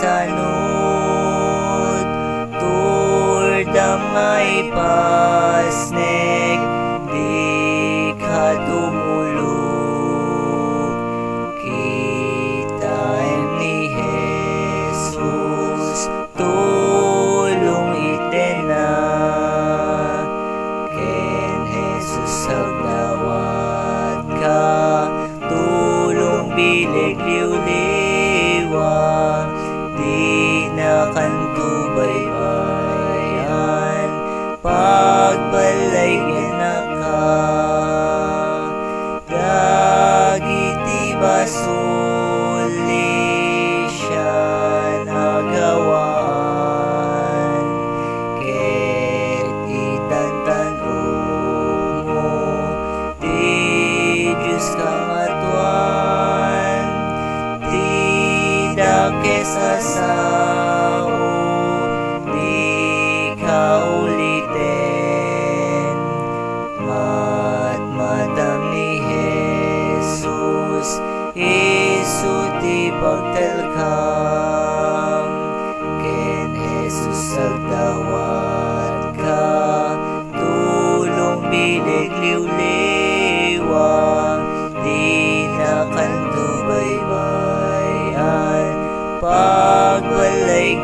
sanut turdamay pasnek di ka tumulog kita ni Jesus tulong itena ken Jesus agdawat ka tulong bilig liwliwa di na kanto baybayan pagbalay na ka dagiti basuli siya nagawaan ket itantanom mo di Diyos kangatuan kesa sao di kaulitin matmatam ni Jesus isu ti pagtelkam ken Jesus agdawat ka tulong bilig liwliwa di na kanto baybayan pagbalay